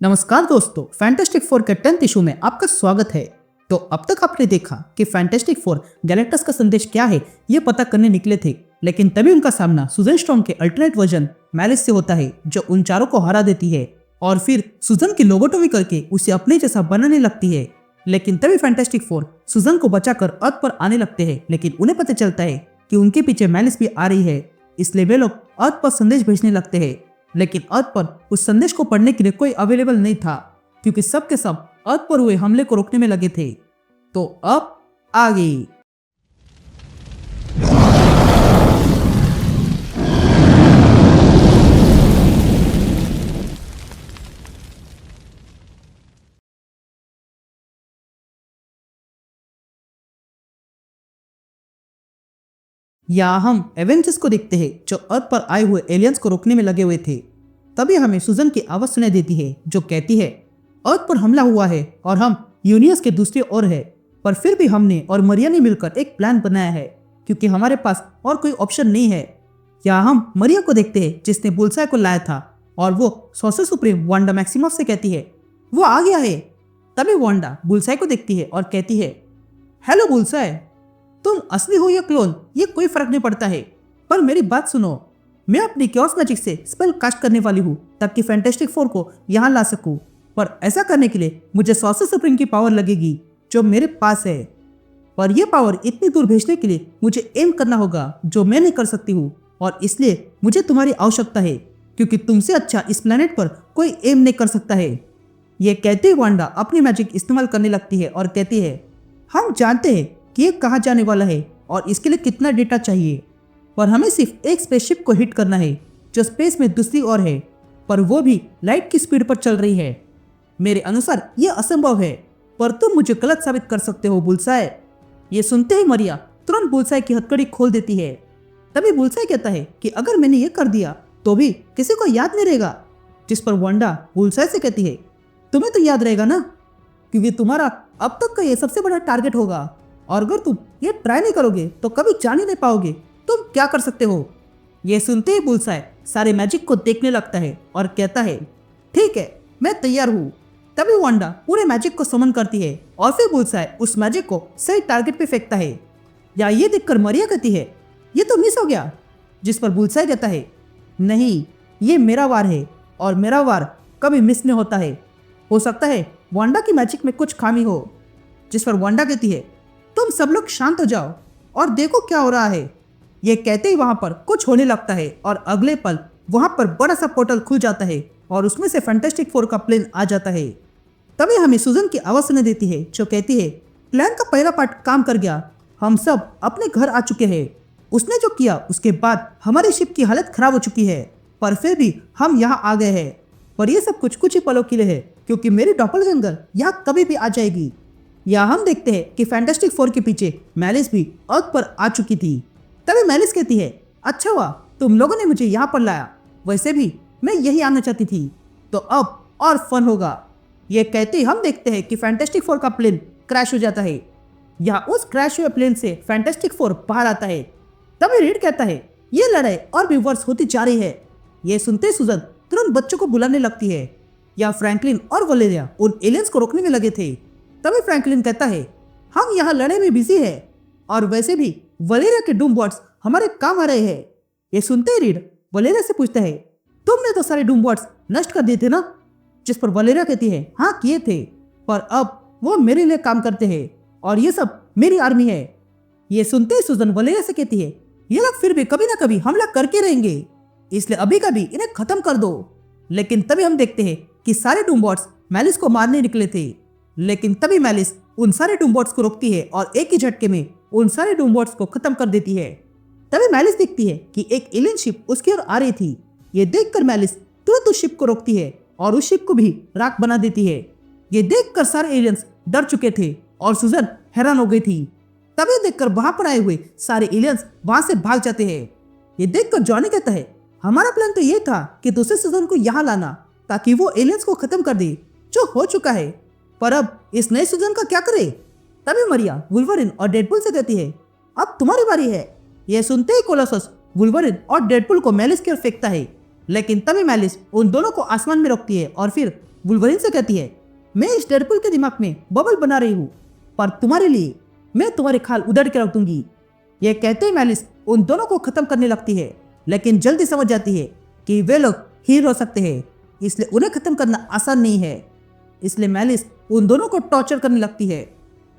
नमस्कार दोस्तों, fantastic four के 10th इशू में आपका स्वागत है। तो अब तक आपने देखा कि फैंटास्टिक फोर गैलेक्टस का संदेश क्या है ये पता करने निकले थे, लेकिन तभी उनका सामना सुजन स्ट्रॉन्ग के अल्टरनेट वर्जन मैलिस से होता है, जो उन चारों को हरा देती है और फिर सुजन की लोबोटोमी करके उसे अपने जैसा बनाने लगती है। लेकिन तभी फैंटास्टिक फोर सुजन को बचाकर अर्थ पर आने लगते हैं, लेकिन उन्हें पता चलता है कि उनके पीछे मैलिस भी आ रही है, इसलिए वे लोग अर्थ पर संदेश भेजने लगते हैं। लेकिन अर्थ पर उस संदेश को पढ़ने के लिए कोई अवेलेबल नहीं था, क्योंकि सब के सब अर्थ पर हुए हमले को रोकने में लगे थे। तो अब आगे यहाँ हम एवेंजर्स को देखते हैं, जो अर्थ पर आए हुए एलियंस को रोकने में लगे हुए थे। तभी हमें सुजन की आवाज सुनाई देती है, जो कहती है अर्थ पर हमला हुआ है और हम यूनिवर्स के दूसरी ओर है, पर फिर भी हमने और मरिया ने मिलकर एक प्लान बनाया है, क्योंकि हमारे पास और कोई ऑप्शन नहीं है। यहाँ हम मरिया को देखते हैं, जिसने बुलसाई को लाया था, और वो सॉर्सर सुप्रीम वांडा मैक्सिमफ से कहती है वो आ गया है। तभी वांडा बुलसाई को देखती है और कहती है हेलो बुलसाई, तुम असली हो या क्लोन ये कोई फर्क नहीं पड़ता है, पर मेरी बात सुनो। मैं अपनी क्योस मैजिक से स्पेल कास्ट करने वाली हूँ ताकि फैंटास्टिक फोर को यहाँ ला सकूँ, पर ऐसा करने के लिए मुझे सॉर्सर सुप्रीम की पावर लगेगी जो मेरे पास है। पर यह पावर इतनी दूर भेजने के लिए मुझे एम करना होगा, जो मैं नहीं कर सकती हूँ, और इसलिए मुझे तुम्हारी आवश्यकता है, क्योंकि तुमसे अच्छा इस प्लेनेट पर कोई एम नहीं कर सकता है। ये कहते ही वांडा अपनी मैजिक इस्तेमाल करने लगती है और कहती है हम जानते हैं कि ये कहाँ जाने वाला है और इसके लिए कितना डेटा चाहिए, पर हमें सिर्फ एक स्पेसशिप को हिट करना है जो स्पेस में दूसरी ओर है, पर वो भी लाइट की स्पीड पर चल रही है। मेरे अनुसार यह असंभव है, पर तुम मुझे गलत साबित कर सकते हो बुलसाई। ये सुनते ही मरिया तुरंत बुलसाई की हथकड़ी खोल देती है। तभी बुलसाई कहता है कि अगर मैंने ये कर दिया तो भी किसी को याद नहीं रहेगा, जिस पर वांडा बुलसाई से कहती है तुम्हें तो याद रहेगा ना, क्योंकि तुम्हारा अब तक का ये सबसे बड़ा टारगेट होगा, और अगर तुम ये ट्राई नहीं करोगे तो कभी जान ही नहीं पाओगे तुम क्या कर सकते हो। ये सुनते ही बुलसाई सारे मैजिक को देखने लगता है और कहता है ठीक है, मैं तैयार हूँ। तभी वांडा पूरे मैजिक को समन करती है और फिर बुलसाई उस मैजिक को सही टारगेट पे फेंकता है। या ये देखकर मरिया कहती है ये तो मिस हो गया, जिस पर बुलसाई कहता है नहीं, ये मेरा वार है और मेरा वार कभी मिस नहीं होता है। हो सकता है वांडा की मैजिक में कुछ खामी हो, जिस पर वांडा कहती है तुम सब लोग शांत हो जाओ और देखो क्या हो रहा है। ये कहते ही वहां पर कुछ होने लगता है और अगले पल वहां पर बड़ा सा पोर्टल खुल जाता है और उसमें से फैंटास्टिक फोर का प्लेन आ जाता है। तभी हमें सुजन की आवाज सुनाई देती है, जो कहती है प्लान का पहला पार्ट काम कर गया, हम सब अपने घर आ चुके हैं। उसने जो किया उसके बाद हमारी शिप की हालत खराब हो चुकी है, पर फिर भी हम यहाँ आ गए हैं। पर यह सब कुछ ही पलों के लिए है, क्योंकि मेरी डॉपलगैंगर यहाँ कभी भी आ जाएगी। यहाँ हम देखते हैं कि फैंटास्टिक फोर के पीछे मैलिस भी अर्थ पर आ चुकी थी। तभी मैलिस कहती है अच्छा हुआ तुम लोगों ने मुझे यहाँ पर लाया, वैसे भी मैं यही आना चाहती थी, तो अब और फन होगा। ये कहते ही हम देखते हैं कि फैंटास्टिक फोर का प्लेन क्रैश हो जाता है। यहाँ उस क्रैश हुए प्लेन से फैंटास्टिक फोर बाहर आता है। तभी रीड कहता है ये लड़ाई और भी वर्ष होती जा रही है। ये सुनते सुजन तुरंत बच्चों को बुलाने लगती है। या फ्रैंकलिन और वलेरिया उन एलियंस को रोकने में लगे थे। तभी फ्रैंकलिन कहता है हम यहाँ लड़ाई में बिजी है, और वैसे भी वलेरिया के डूम बॉट्स हमारे काम आ रहे हैं। ये सुनते ही रीड वलेरिया से पूछता है तुमने तो सारे डूम बॉट्स नष्ट कर दिए थे ना, जिस पर वलेरिया कहती है हाँ किए थे, पर अब वो मेरे लिए काम करते हैं और ये सब मेरी आर्मी है। ये सुनते ही सुजन वलेरिया से कहती है ये लोग फिर भी कभी ना कभी हमला करके रहेंगे, इसलिए अभी कभी इन्हें खत्म कर दो। लेकिन तभी हम देखते हैं कि सारे डूम बॉट्स मैलिस को मारने निकले थे, लेकिन तभी मैलिस उन सारे डूम बॉट्स को रोकती है और एक ही झटके में उन सारे डूम बॉट्स को खत्म कर देती है। तभी मैलिस देखती है कि एक एलियन शिप उसकी ओर आ रही थी। ये देखकर मैलिस तुरंत उस शिप को रोकती है और उस शिप को भी राख बना देती है। ये देखकर सारे एलियंस डर चुके थे और सुजन हैरान हो गई थी। तभी देखकर वहां पर आए हुए सारे एलियंस वहां से भाग जाते हैं। ये देखकर जॉनी कहता है हमारा प्लान तो ये था कि दूसरे सुजन को यहाँ लाना ताकि वो एलियंस को खत्म कर दे, जो हो चुका है, पर अब इस नए सुजन का क्या करे। तभी मरिया वुल्वरिन और डेडपुल से कहती है अब तुम्हारी बारी है। यह सुनते ही कोलोसस वुल्वरिन और डेडपुल को मैलिस की ओर फेंकता है, लेकिन तभी मैलिस उन दोनों को आसमान में रोकती है और फिर वुल्वरीन से कहती है, मैं इस डेडपुल के दिमाग में बबल बना रही हूँ, पर तुम्हारे लिए मैं तुम्हारे खाल उधड़ के रख दूंगी। ये कहते ही मैलिस उन दोनों को खत्म करने लगती है, लेकिन जल्दी समझ जाती है कि वे लोग हीरो हो सकते हैं, इसलिए उन्हें खत्म करना आसान नहीं है। इसलिए मैलिस उन दोनों को टॉर्चर करने लगती है।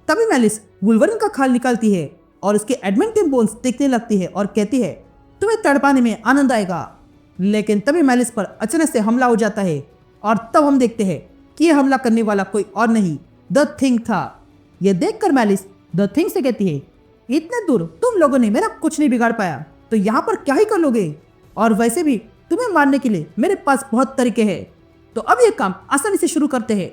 तभी मैलिस वुल्वरीन का खाल निकालती है और उसके एडमेंटियम बोन्स देखने लगती है और कहती है, तुम्हें तड़पाने में आनंद आएगा। लेकिन तभी मैलिस पर अचानक से हमला हो जाता है और तब हम देखते हैं कि यह हमला करने वाला कोई और नहीं, द थिंग था। यह देखकर मैलिस द थिंग से कहती है, इतने दूर तुम लोगों ने मेरा कुछ नहीं बिगाड़ पाया, तो यहाँ पर क्या ही कर लोगे? और वैसे भी तुम्हें मारने के लिए मेरे पास बहुत तरीके हैं, तो अब ये काम आसानी से शुरू करते हैं।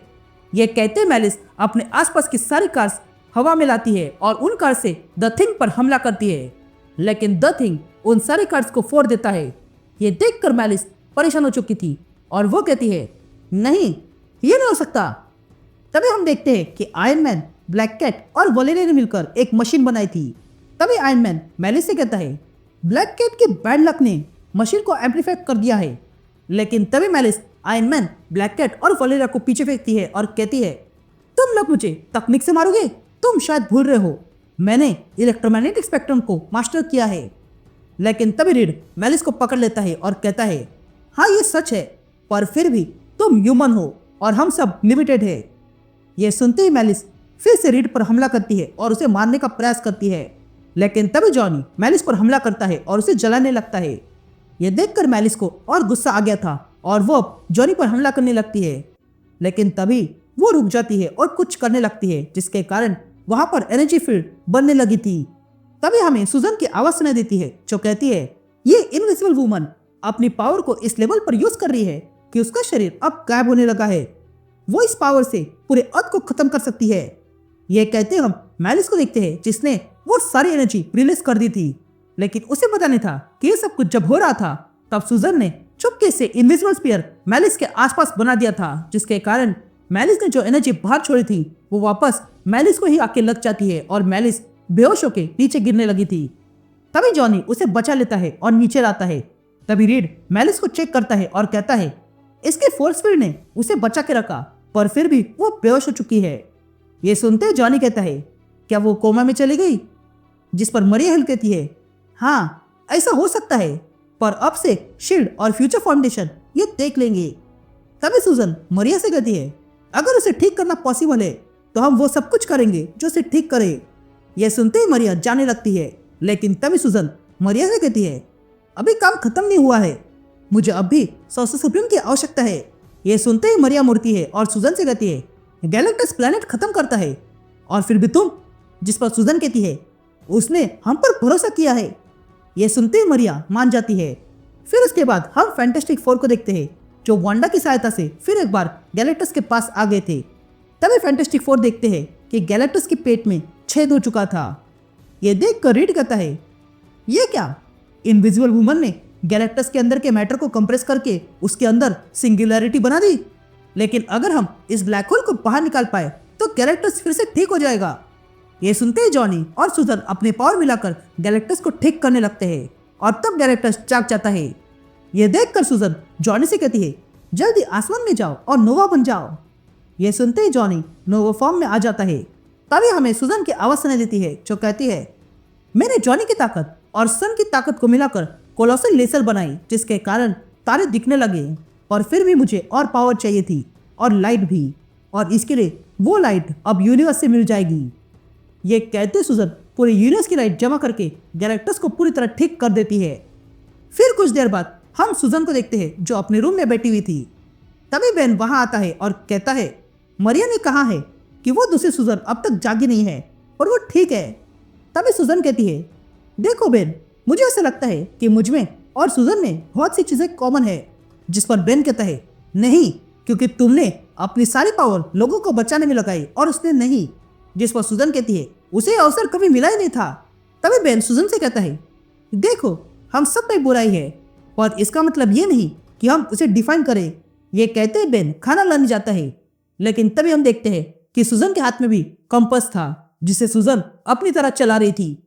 यह कहते मैलिस अपने आसपास की सारी कार्स हवा में लाती है और उन कार से द थिंग पर हमला करती है, लेकिन द थिंग उन सारी कार्स को फोड़ देता है। ये देखकर मैलिस परेशान हो चुकी थी और वो कहती है, नहीं, ये नहीं हो सकता। तभी हम देखते हैं कि आयरन मैन, ब्लैक कैट और वोलेरिया ने मिलकर एक मशीन बनाई थी। तभी आयरन मैन मैलिस से कहता है, ब्लैक कैट के बैड लक ने मशीन को एम्पलीफाई कर दिया है। लेकिन तभी Malice Iron Man, black cat और वोलेरिया को पीछे फेंकती है और कहती है, तुम लोग मुझे तकनीक से मारोगे? तुम शायद भूल रहे हो, मैंने इलेक्ट्रोमैग्नेटिक स्पेक्ट्रम को मास्टर किया है। लेकिन तभी रीड मैलिस को पकड़ लेता है और कहता है, हाँ ये सच है, पर फिर भी तुम ह्यूमन हो और हम सब लिमिटेड है। ये सुनते ही मैलिस फिर से रीड पर हमला करती है और उसे मारने का प्रयास करती है। लेकिन तभी जॉनी मैलिस पर हमला करता है और उसे जलाने लगता है। यह देखकर मैलिस को और गुस्सा आ गया था और वो जॉनी पर हमला करने लगती है। लेकिन तभी वो रुक जाती है और कुछ करने लगती है, जिसके कारण वहां पर एनर्जी फील्ड बनने लगी थी। तभी हमें सुजन की आवाज सुनाई देती है जो कहती है, ये इनविजिबल वुमन अपनी पावर को इस लेवल पर यूज कर रही है कि उसका शरीर अब गायब होने लगा है। वो इस पावर से पूरे अर्थ को खत्म कर सकती है। ये कहते हम मैलिस को देखते हैं जिसने वो सारी एनर्जी रिलीज कर दी थी, लेकिन उसे पता नहीं था कि ये सब कुछ जब हो रहा था तब सुजन ने चुपके से इनविजिबल स्पीयर मैलिस के आसपास बना दिया था, जिसके कारण मैलिस ने जो एनर्जी बाहर छोड़ी थी वो वापस मैलिस को ही आके लग जाती है और मैलिस बेहोश होके नीचे गिरने लगी थी। तभी जॉनी उसे बचा लेता है और नीचे लाता है। तभी रीड मैलिस को चेक करता है और कहता है, इसके फोर्स फील्ड ने उसे बचा के रखा, पर फिर भी वो बेहोश हो चुकी है। ये सुनते जॉनी कहता है, क्या वो कोमा में चली गई? जिस पर मरिया हिल कहती है, हाँ ऐसा हो सकता है, पर अब से शील्ड और फ्यूचर फाउंडेशन ये देख लेंगे। तभी सुजन मरिया से कहती है, अगर उसे ठीक करना पॉसिबल है तो हम वो सब कुछ करेंगे जो उसे ठीक करे। यह सुनते ही मरिया जाने लगती है, लेकिन तभी सुजन मरिया से कहती है, अभी काम खत्म नहीं हुआ है, मुझे अभी सोर्सर सुप्रीम की आवश्यकता है। यह सुनते ही मरिया मुड़ती है और सुजन से कहती है, गैलेक्टस प्लेनेट खत्म करता है और फिर भी तुम? जिस पर सुजन कहती है, उसने हम पर भरोसा किया है। यह सुनते ही मरिया मान जाती है। फिर उसके बाद हम फैंटास्टिक फोर को देखते हैं जो वांडा की सहायता से फिर एक बार गैलेक्टस के पास आ गए थे। तभी फैंटास्टिक फोर देखते हैं कि गैलेक्टस के पेट में छेद हो चुका था। यह देखकर रीड कहता है, ये क्या? इनविजिबल वुमन ने गैलेक्टस के अंदर के मैटर को कंप्रेस करके उसके अंदर सिंगुलैरिटी बना दी। लेकिन अगर हम इस ब्लैक होल को बाहर निकाल पाए तो गैलेक्टस फिर से ठीक हो जाएगा। ये सुनते ही जॉनी और सुजन अपने पावर मिलाकर गैलेक्टस को ठीक करने लगते हैं और तब गैलेक्टस जाग जाता है। यह देखकर सुजन जॉनी से कहती है, जल्दी आसमान में जाओ और नोवा बन जाओ। यह सुनते ही जॉनी नोवा फॉर्म में आ जाता है। तभी हमें सुजन की आवाज सुनाई देती है जो कहती है, मैंने जॉनी की ताकत और सन की ताकत को मिलाकर कोलोसल लेसर बनाई, जिसके कारण तारे दिखने लगे। और फिर भी मुझे और पावर चाहिए थी और लाइट भी, और इसके लिए वो लाइट अब यूनिवर्स से मिल जाएगी। ये कहते सुजन पूरे यूनिवर्स की लाइट जमा करके गैलेक्टस को पूरी तरह ठीक कर देती है। फिर कुछ देर बाद हम सुजन को देखते हैं जो अपने रूम में बैठी हुई थी। तभी बेन वहां आता है और कहता है, मरिया ने कहा है कि वो दूसरी सुजन अब तक जागी नहीं है और वो ठीक है। तभी सुजन कहती है, देखो बेन, मुझे ऐसा लगता है कि मुझ में और सुजन में बहुत सी चीजें कॉमन है। जिस पर बेन कहता है, नहीं, क्योंकि तुमने अपनी सारी पावर लोगों को बचाने में लगाई और उसने नहीं। जिस पर सुजन कहती है, उसे अवसर कभी मिला ही नहीं था। तभी बेन सुजन से कहता है, देखो, हम सब में बुराई है, और इसका मतलब ये नहीं कि हम उसे डिफाइन करें। ये कहते ही बेन खाना लाने जाता है, लेकिन तभी हम देखते हैं कि सुजन के हाथ में भी कंपास था जिसे सुजन अपनी तरह चला रही थी।